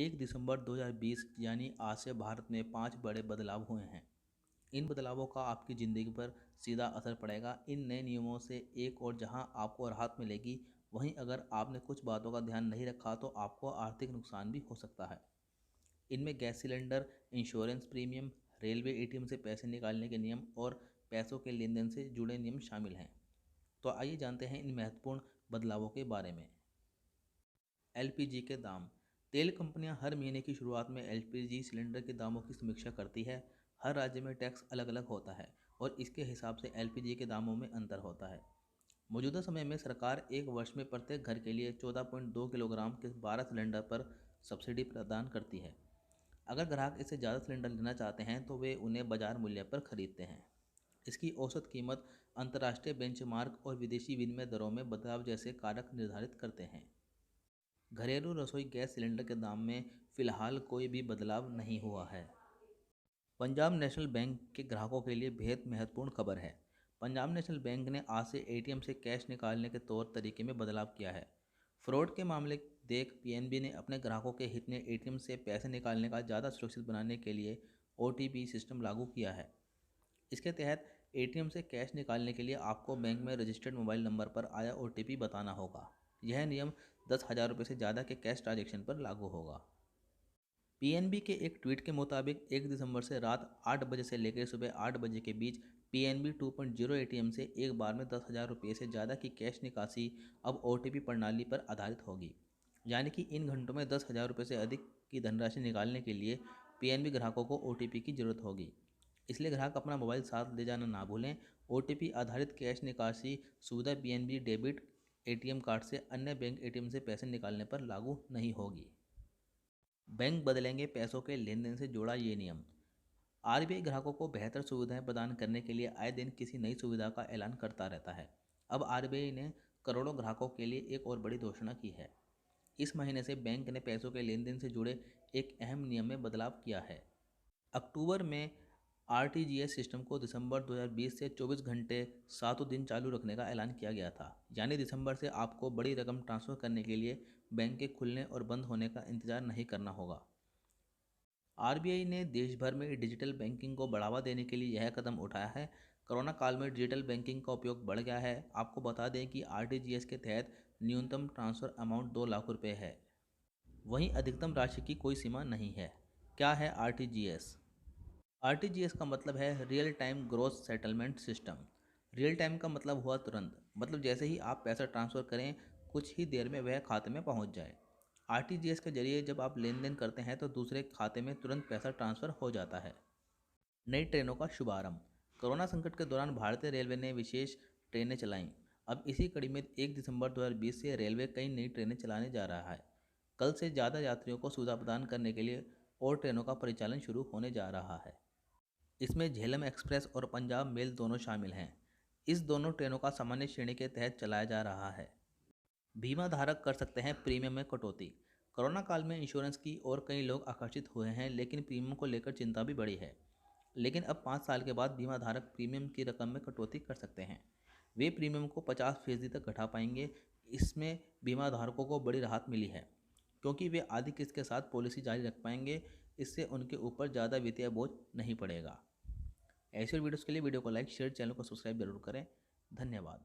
1 दिसंबर 2020 यानी आज से भारत में 5 बड़े बदलाव हुए हैं। इन बदलावों का आपकी ज़िंदगी पर सीधा असर पड़ेगा। इन नए नियमों से एक और जहां आपको राहत मिलेगी, वहीं अगर आपने कुछ बातों का ध्यान नहीं रखा तो आपको आर्थिक नुकसान भी हो सकता है। इनमें gas cylinder, insurance premium, railway ATM से पैसे निकालने के नियम और पैसों के लेन देन से जुड़े नियम शामिल हैं। तो आइए जानते हैं इन महत्वपूर्ण बदलावों के बारे में। एलपीजी के दाम। तेल कंपनियां हर महीने की शुरुआत में एलपीजी सिलेंडर के दामों की समीक्षा करती है। हर राज्य में टैक्स अलग अलग होता है और इसके हिसाब से एलपीजी के दामों में अंतर होता है। मौजूदा समय में सरकार एक वर्ष में प्रत्येक घर के लिए 14.2 किलोग्राम के 12 सिलेंडर पर सब्सिडी प्रदान करती है। अगर ग्राहक इससे ज़्यादा सिलेंडर लेना चाहते हैं तो वे उन्हें बाजार मूल्य पर खरीदते हैं। इसकी औसत कीमत अंतर्राष्ट्रीय बेंचमार्क और विदेशी विनिमय दरों में बदलाव जैसे कारक निर्धारित करते हैं। घरेलू रसोई गैस सिलेंडर के दाम में फिलहाल कोई भी बदलाव नहीं हुआ है। पंजाब नेशनल बैंक के ग्राहकों के लिए बेहद महत्वपूर्ण खबर है। पंजाब नेशनल बैंक ने आज से एटीएम से कैश निकालने के तौर तरीके में बदलाव किया है। फ्रॉड के मामले देख पीएनबी ने अपने ग्राहकों के हित में एटीएम से पैसे निकालने का ज़्यादा सुरक्षित बनाने के लिए ओटीपी सिस्टम लागू किया है। इसके तहत एटीएम से कैश निकालने के लिए आपको बैंक में रजिस्टर्ड मोबाइल नंबर पर आया ओटीपी बताना होगा। यह नियम 10,000 रुपये से ज़्यादा के कैश ट्रांजैक्शन पर लागू होगा। पीएनबी के एक ट्वीट के मुताबिक 1 दिसंबर से रात 8 बजे से लेकर सुबह 8 बजे के बीच पीएनबी 2.0 एटीएम से एक बार में 10,000 रुपये से ज़्यादा की कैश निकासी अब ओटीपी प्रणाली पर आधारित होगी। यानी कि इन घंटों में 10,000 रुपये से अधिक की धनराशि निकालने के लिए पीएनबी ग्राहकों को ओटीपी की ज़रूरत होगी। इसलिए ग्राहक अपना मोबाइल साथ ले जाना ना भूलें। ओटीपी आधारित कैश निकासी सुविधा पीएनबी डेबिट एटीएम कार्ड से अन्य बैंक एटीएम से पैसे निकालने पर लागू नहीं होगी। बैंक बदलेंगे पैसों के लेन देन से जुड़ा ये नियम। आरबीआई ग्राहकों को बेहतर सुविधाएं प्रदान करने के लिए आए दिन किसी नई सुविधा का ऐलान करता रहता है। अब आरबीआई ने करोड़ों ग्राहकों के लिए एक और बड़ी घोषणा की है। इस महीने से बैंक ने पैसों के लेन देन से जुड़े एक अहम नियम में बदलाव किया है। अक्टूबर में आरटीजीएस सिस्टम को दिसंबर 2020 से 24 घंटे सातों दिन चालू रखने का ऐलान किया गया था। यानी दिसंबर से आपको बड़ी रकम ट्रांसफ़र करने के लिए बैंक के खुलने और बंद होने का इंतजार नहीं करना होगा। आरबीआई ने देश भर में डिजिटल बैंकिंग को बढ़ावा देने के लिए यह कदम उठाया है। कोरोना काल में डिजिटल बैंकिंग का उपयोग बढ़ गया है। आपको बता दें कि आरटीजीएस के तहत न्यूनतम ट्रांसफ़र अमाउंट 2 लाख रुपये है। वहीं अधिकतम राशि की कोई सीमा नहीं है। क्या है आरटीजीएस? आरटीजीएस का मतलब है real time gross settlement system. Real time का मतलब हुआ तुरंत, मतलब जैसे ही आप पैसा ट्रांसफ़र करें कुछ ही देर में वह खाते में पहुंच जाए। आरटीजीएस के जरिए जब आप लेन देन करते हैं तो दूसरे खाते में तुरंत पैसा ट्रांसफ़र हो जाता है। नई ट्रेनों का शुभारंभ। कोरोना संकट के दौरान भारतीय रेलवे ने विशेष ट्रेनें चलाईं। अब इसी कड़ी में 1 दिसंबर 2020 से रेलवे कई नई ट्रेनें चलाने जा रहा है। कल से ज़्यादा यात्रियों को सुविधा प्रदान करने के लिए और ट्रेनों का परिचालन शुरू होने जा रहा है। इसमें झेलम एक्सप्रेस और पंजाब मेल दोनों शामिल हैं। इस दोनों ट्रेनों का सामान्य श्रेणी के तहत चलाया जा रहा है। बीमा धारक कर सकते हैं प्रीमियम में कटौती। कोरोना काल में इंश्योरेंस की और कई लोग आकर्षित हुए हैं, लेकिन प्रीमियम को लेकर चिंता भी बढ़ी है। लेकिन अब 5 साल के बाद बीमा धारक प्रीमियम की रकम में कटौती कर सकते हैं। वे प्रीमियम को 50% तक घटा पाएंगे। इसमें बीमा धारकों को बड़ी राहत मिली है, क्योंकि वे आधी किस्त के साथ पॉलिसी जारी रख पाएंगे। इससे उनके ऊपर ज़्यादा वित्तीय बोझ नहीं पड़ेगा। ऐसे वीडियोज़ के लिए वीडियो को लाइक, शेयर, चैनल को सब्सक्राइब जरूर करें। धन्यवाद।